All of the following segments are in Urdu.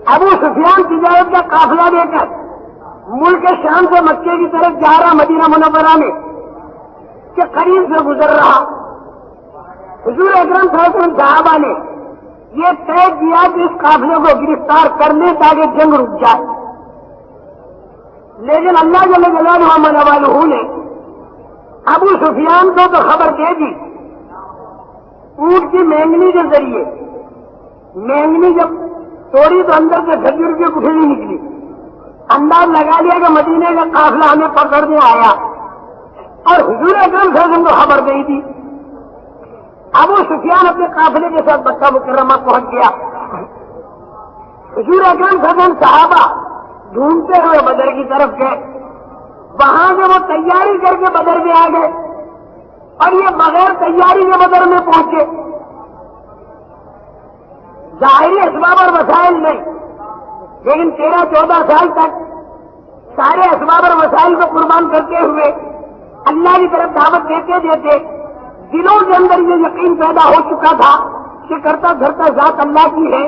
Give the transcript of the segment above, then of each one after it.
ابو سفیان تجارت کا قافلہ دے کر ملک شام سے مکے کی طرف جا رہا مدینہ منورہ میں کہ قریب سے گزر رہا. حضور اکرم صلی اللہ علیہ وسلم صحابہ نے یہ طے کیا کہ اس قافلے کو گرفتار کرنے تاکہ جنگ رک جائے. لیکن اللہ جل جلالہ نے ابو سفیان کو تو خبر دے دی اونٹ کی مینگنی کے ذریعے. مینگنی جب توڑی تو اندر سے کھجور کی گٹھلی نکلی. انداز لگا لیا کہ مدینے کا قافلہ ہمیں پکڑنے آیا اور حضور اکرم صلی اللہ علیہ وسلم کو خبر دی تھی. ابو سفیان اپنے قافلے کے ساتھ مکہ مکرمہ پہنچ گیا. حضور اکرم صلی اللہ علیہ وسلم صحابہ ڈھونڈتے ہوئے بدر کی طرف گئے. وہاں سے وہ تیاری کر کے بدر میں آ گئے اور یہ بغیر تیاری کے بدر میں پہنچے. ظاہری اسباب اور وسائل نہیں، لیکن 13-14 سال تک سارے اسباب اور وسائل کو قربان کرتے ہوئے اللہ کی طرف دعوت دیتے دیتے دلوں کے اندر یہ یقین پیدا ہو چکا تھا کہ کرتا دھرتا ذات اللہ کی ہے.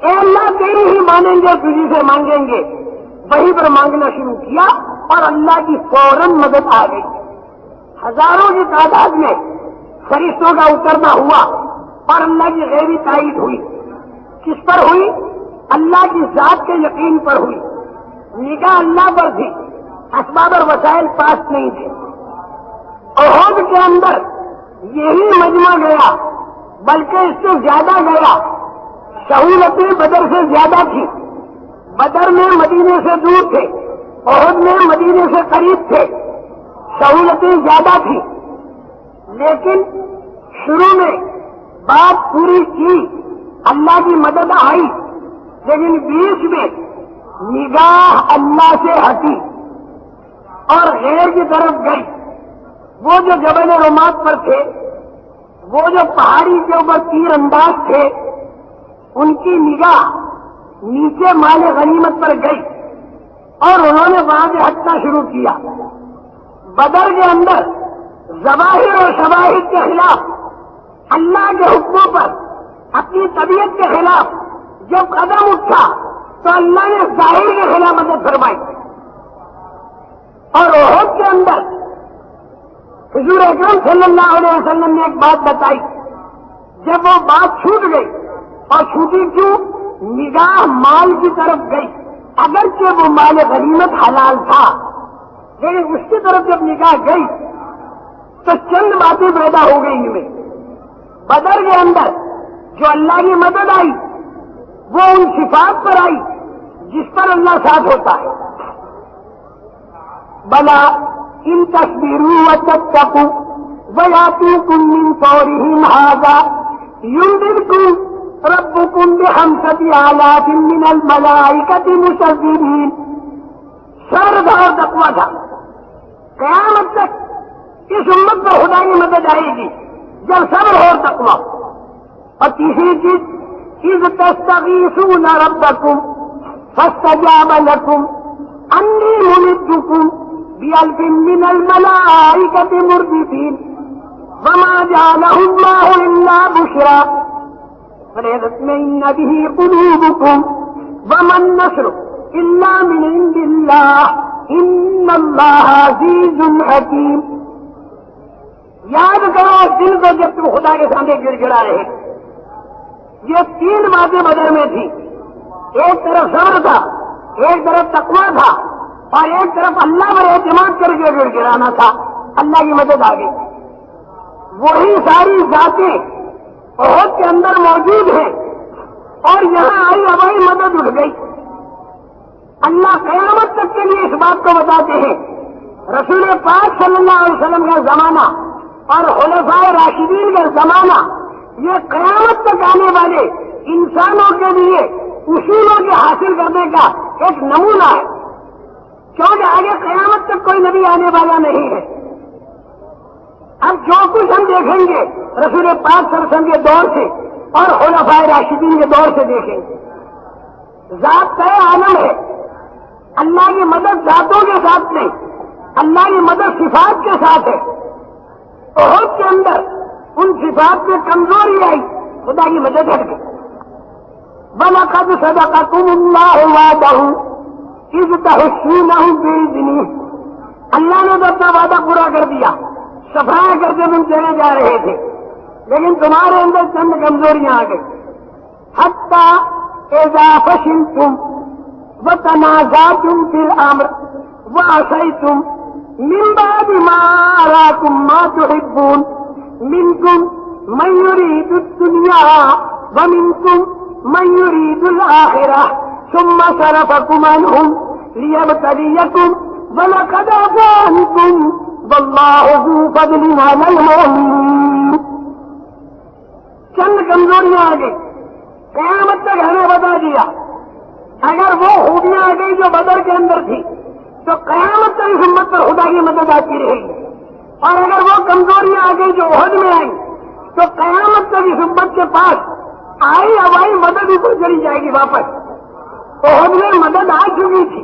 اے اللہ تیری ہی مانیں گے، تجھی سے مانگیں گے. وہیں پر مانگنا شروع کیا اور اللہ کی فوراً مدد آ گئی. ہزاروں کی تعداد میں فرشتوں کا اترنا ہوا اور اللہ کی غیبی تائید ہوئی. کس پر ہوئی؟ اللہ کی ذات کے یقین پر ہوئی. نگاہ اللہ پر تھی، اسباب اور وسائل پاس نہیں تھے. احد کے اندر یہی مجمع گیا، بلکہ اس سے زیادہ گیا. سہولتیں بدر سے زیادہ تھی. بدر میں مدینے سے دور تھے، احد میں مدینے سے قریب تھے. سہولتیں زیادہ تھی، لیکن شروع میں بات پوری کی، اللہ کی مدد آئی. لیکن بیچ میں نگاہ اللہ سے ہٹی اور غیر کی طرف گئی. وہ جو جبل رمات پر تھے، وہ جو پہاڑی کے اوپر تیر انداز تھے، ان کی نگاہ نیچے مال غنیمت پر گئی اور انہوں نے وہاں سے ہٹنا شروع کیا. بدر کے اندر ظواہر اور شواہد کے خلاف، اللہ کے حکموں پر اپنی طبیعت کے خلاف جب قدم اٹھا تو اللہ نے ظاہر کے خلاف مدد فرمائی. اور احد کے اندر حضور اکرم صلی اللہ علیہ وسلم نے ایک بات بتائی. جب وہ بات چھوٹ گئی، اور چھوٹی کیوں؟ نگاہ مال کی طرف گئی. اگرچہ وہ مال غنیمت حلال تھا، لیکن اس کی طرف جب نگاہ گئی تو چند باتیں پیدا ہو گئی ان میں. بدر کے اندر جو اللہ کی مدد آئی وہ ان صفات پر آئی جس پر اللہ ساتھ ہوتا ہے. بلا ان تصویروں وتتقوا ویاتوکم من فورہم ھذا یمددکم ربکم بخمسۃ آلاف من الملائکۃ مسومین. صبر تھا اور تقویٰ تھا. قیامت تک اس امت پر خدا کی مدد آئے گی جب صبر ہو اور تقویٰ. اور تیسری چیز، اذ تستغیثون ربکم فاستجاب لکم انی ممدکم بألف من الملائکۃ مردفین وما جعلہ اللہ الا بشرا فلتطمئن به قلوبکم وما النصر الا من عند اللہ ان اللہ عزیز حکیم. یاد کرو اس دن کو جب تم خدا کے سامنے گر گڑا رہے. یہ تین باتیں بدر میں تھی. ایک طرف صبر تھا، ایک طرف تقویٰ تھا، اور ایک طرف اللہ پر اعتماد کر کے گر گرانا تھا. اللہ کی مدد آ گئی. وہی ساری ذاتیں احد کے اندر موجود ہیں اور یہاں آئی ہماری مدد اٹھ گئی. اللہ قیامت تک کے لیے اس بات کو بتاتے ہیں. رسول پاک صلی اللہ علیہ وسلم کا زمانہ اور خلفائے راشدین کا زمانہ یہ قیامت تک آنے والے انسانوں کے لیے اصولوں کے حاصل کرنے کا ایک نمونہ ہے، کیونکہ آگے قیامت تک کوئی نبی آنے والا نہیں ہے. اب جو کچھ ہم دیکھیں گے رسول پاک صلی اللہ علیہ وسلم کے دور سے اور خلفائے راشدین کے دور سے دیکھیں گے. ذات کا عالم ہے. اللہ کی مدد ذاتوں کے ساتھ نہیں، اللہ کی مدد صفات کے ساتھ ہے. احد کے اندر ان صفات میں کمزوری آئی، خدا کی مدد ہٹ گئی. وَلَقَدْ صَدَقَكُمُ اللَّهُ وَعْدَهُ إِذْ تَحُسُّونَهُم بِإِذْنِهِ، اللہ نے تو اپنا وعدہ پورا کر دیا، صفایا کرتے تم چلے جا رہے تھے، لیکن تمہارے اندر چند کمزوریاں آ گئی. حَتَّى إِذَا فَشِلْتُمْ وَتَنَازَعْتُمْ فِي الْأَمْرِ وَعَصَيْتُمْ مِنْ بَعْدِ مَا أَرَاكُمْ مَا تُحِبُّونَ مِنْكُمْ مَنْ يُرِيدُ الدُّنْيَا وَمِنْكُمْ مَنْ يُرِيدُ الْآخِرَةَ ثُمَّ صَرَفَكُمْ عَنْهُمْ لِيَبْتَلِيَكُمْ وَلَقَدْ عَفَا عَنْكُمْ وَاللَّهُ ذُو فَضْلٍ عَلَى الْمُؤْمِنِينَ. چند کمزوریاں آ گئی، قیامت تک ہمیں بتا دیا. اگر وہ خوبیاں آ گئی جو بدر کے اندر تھی تو قیامت تک اس امت پر خدا کی مدد آتی رہے گی، اور اگر وہ کمزوریاں آ گئی جو عہد میں آئی تو قیامت تک اس امت کے پاس آئی ہوائی مدد اوپر چلی جائے گی واپس. عہد میں مدد آ چکی تھی.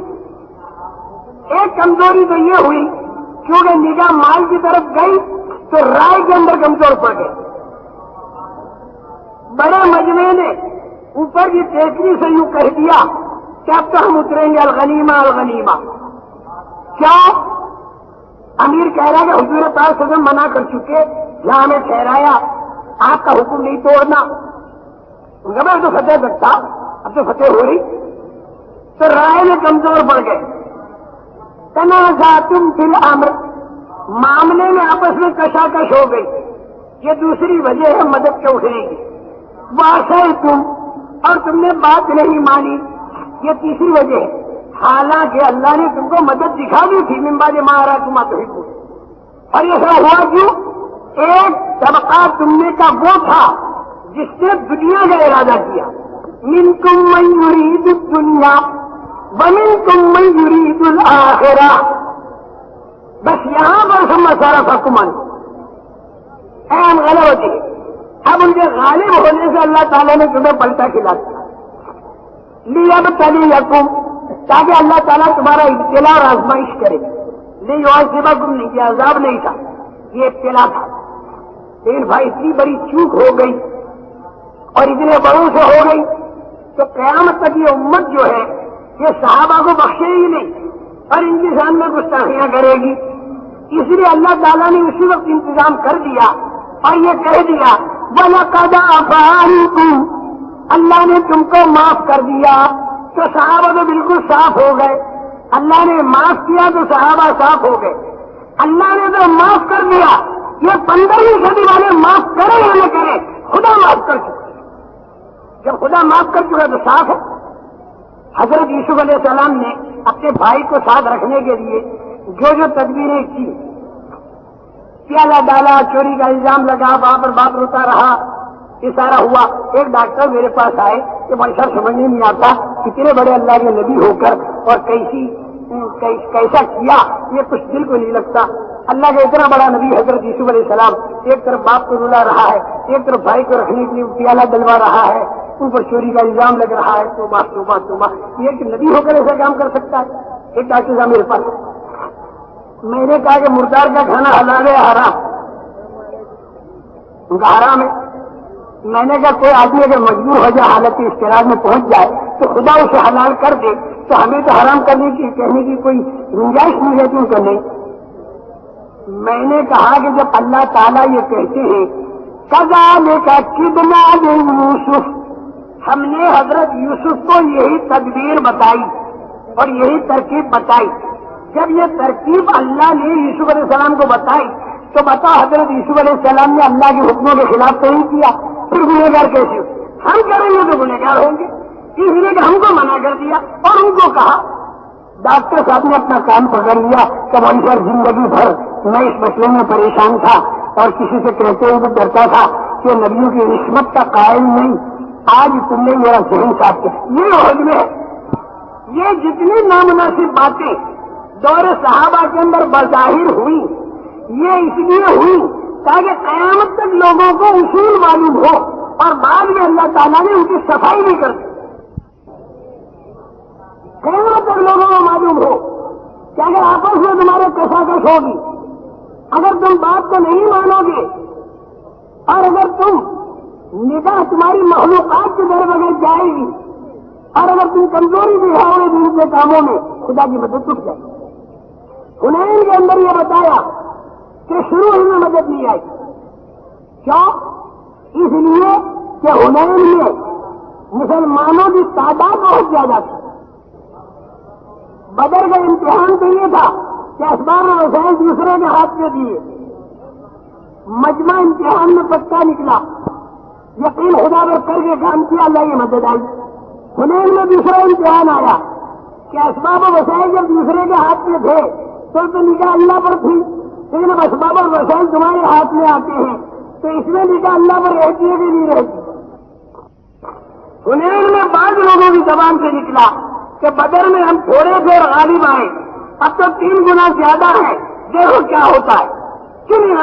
ایک کمزوری تو یہ ہوئی کیونکہ نگاہ مال کی طرف گئی تو رائے کے اندر کمزور پڑ گئے. بڑے مجمع نے اوپر کی ٹیکری سے یوں کہہ دیا کہ اب تو ہم اتریں گے الغنیمہ الغنیمہ. کیا امیر کہہ رہا ہے کہ حضور پاک صلی اللہ علیہ وسلم منع کر چکے، یہاں ہمیں ٹھہرایا، آپ کا حکم نہیں توڑنا. میں تو فتح سکتا، اب تو فتح ہو رہی. تو رائے میں کمزور پڑ گئے. تنازعتم فی الامر، معاملے میں آپس میں کشاکش ہو گئی. یہ دوسری وجہ ہے مدد کے اٹھنے کی. وعصیتم، اور تم نے بات نہیں مانی، یہ تیسری وجہ ہے. حالانکہ اللہ نے تم کو مدد دکھا دی تھی، من بعد ما اراکم ما تحبون. اور یہ سب ہوا کیوں؟ ایک طبقہ تمنے کا وہ تھا جس نے دنیا کا ارادہ کیا. منکم من یرید الدنیا ومنکم من یرید الآخرہ. بس یہاں پر ثم صرفکم عنہ، اہم غلبتی. اب ان کے غالب ہونے سے اللہ تعالیٰ نے تمہیں پلٹا کھلا دیا. لیبتلیکم، تاکہ اللہ تعالیٰ تمہارا ابتلا اور آزمائش کرے. لیعذبکم نہیں، یہ عذاب نہیں تھا، یہ ابتلا تھا. لیکن بھائی اتنی بڑی چوک ہو گئی اور اتنے بڑوں سے ہو گئی تو قیامت تک یہ امت جو ہے یہ صحابہ کو بخشے ہی نہیں اور ان کے سامنے گستاخیاں کرے گی. اس لیے اللہ تعالیٰ نے اسی وقت انتظام کر دیا اور یہ کہہ دیا وَلَقَدْ عَفَا عَنْكُمْ، اللہ نے تم کو معاف کر دیا. تو صحابہ تو بالکل صاف ہو گئے. اللہ نے معاف کیا تو صحابہ صاف ہو گئے. اللہ نے تو معاف کر دیا. یہ 15ویں صدی والے معاف کریں یا نہ کریں، خدا معاف کر چکا. جب خدا معاف کر چکا تو صاف ہے. حضرت یوسف علیہ السلام نے اپنے بھائی کو ساتھ رکھنے کے لیے جو جو تدبیریں کی، پیالہ ڈالا، چوری کا الزام لگا، وہاں پر باپ روتا رہا، یہ سارا ہوا. ایک ڈاکٹر میرے پاس آئے کہ بھائی صاحب سمجھ نہیں آتا اتنے بڑے اللہ کے نبی ہو کر اور کیسا کیا، یہ کچھ دل کو نہیں لگتا. اللہ کا اتنا بڑا نبی حضرت یوسف علیہ السلام ایک طرف باپ کو رلا رہا ہے، ایک طرف بھائی کو رکھنے کے لیے پیالہ ڈلوا رہا ہے، اوپر چوری کا الزام لگ رہا ہے. توبہ توبہ توبہ، یہ کہ نبی ہو کر ایسا کام کر سکتا ہے؟ ایک ڈاکٹر صاحب میرے پاس، میں نے کہا کہ مردار کا کھانا حلال ہے حرام؟ ان کا حرام ہے. میں نے کہا کوئی آدمی اگر مجبور ہو جائے، حالت اضطرار میں پہنچ جائے تو خدا اسے حلال کر دے تو ہمیں تو حرام کرنے کی کہنے کی کوئی گنجائش نہیں رہتی ان کو. نہیں، میں نے کہا کہ جب اللہ تعالیٰ یہ کہتے ہیں کذالک کدنا لیوسف، ہم نے حضرت یوسف کو یہی تدبیر بتائی اور یہی ترکیب بتائی. جب یہ ترکیب اللہ نے یوسف علیہ السلام کو بتائی تو بتا حضرت یوسف علیہ السلام نے اللہ کے حکموں کے خلاف تو نہیں کیا، پھر گنہگار کیسے ہو؟ ہم کریں گے تو گنہگار ہوں گے. اس لیے کہ ہم کو منع کر دیا اور ان کو کہا. ڈاکٹر صاحب نے اپنا کام پکڑ لیا کہ بھائی سر زندگی بھر میں اس مسئلے میں پریشان تھا اور کسی سے کہتے ہوئے بھی ڈرتا تھا کہ نبیوں کی عصمت کا قائل نہیں. آج تم نے میرا ذہن صاف کیا. یہ عہد میں یہ جتنی نامناسب باتیں دور صحابہ کے اندر بظاہر ہوئی، یہ اس لیے ہوئی تاکہ قیامت تک لوگوں کو اصول معلوم ہو اور بعد میں اللہ تعالیٰ نے ان کی صفائی بھی کر دی. قیامت تک لوگوں کو معلوم ہو کہ اگر آپس میں تمہارے کشاکش ہوگی، اگر تم بات کو نہیں مانو گے اور اگر تم نگاہ تمہاری مخلوقات کے در بغیر جائے گی، اور اگر تم کمزوری دکھاؤ گے دین کے کاموں میں، خدا کی مدد ٹوٹ جائے گی۔ حنین کے اندر یہ بتایا کہ شروع ہی میں مدد نہیں آئی، کیوں؟ اس لیے کہ حنین میں مسلمانوں کی تعداد بہت زیادہ تھی۔ بدر کا امتحان تو یہ تھا کہ اسباب و وسائل دوسرے کے ہاتھ میں دیے، مجمع امتحان میں پکا نکلا، یقین خدا پر کر کے کام کیا، اللہ کی مدد آئی۔ حنین میں دوسرا امتحان آیا کہ اسباب و وسائل جب دوسرے کے ہاتھ میں تھے تو نگاہ اللہ پر تھی، لیکن اب اسباب اور وسائل تمہارے ہاتھ میں آتے ہیں تو اس میں نگاہ اللہ پر رہتی ہے کہ نہیں رہتی۔ حنین میں بعض لوگوں کی زبان سے نکلا کہ بدر میں ہم تھوڑے تھے اور غالب آئے، اب تو 3 گنا زیادہ ہے، دیکھو کیا ہوتا ہے، کیوں نہیں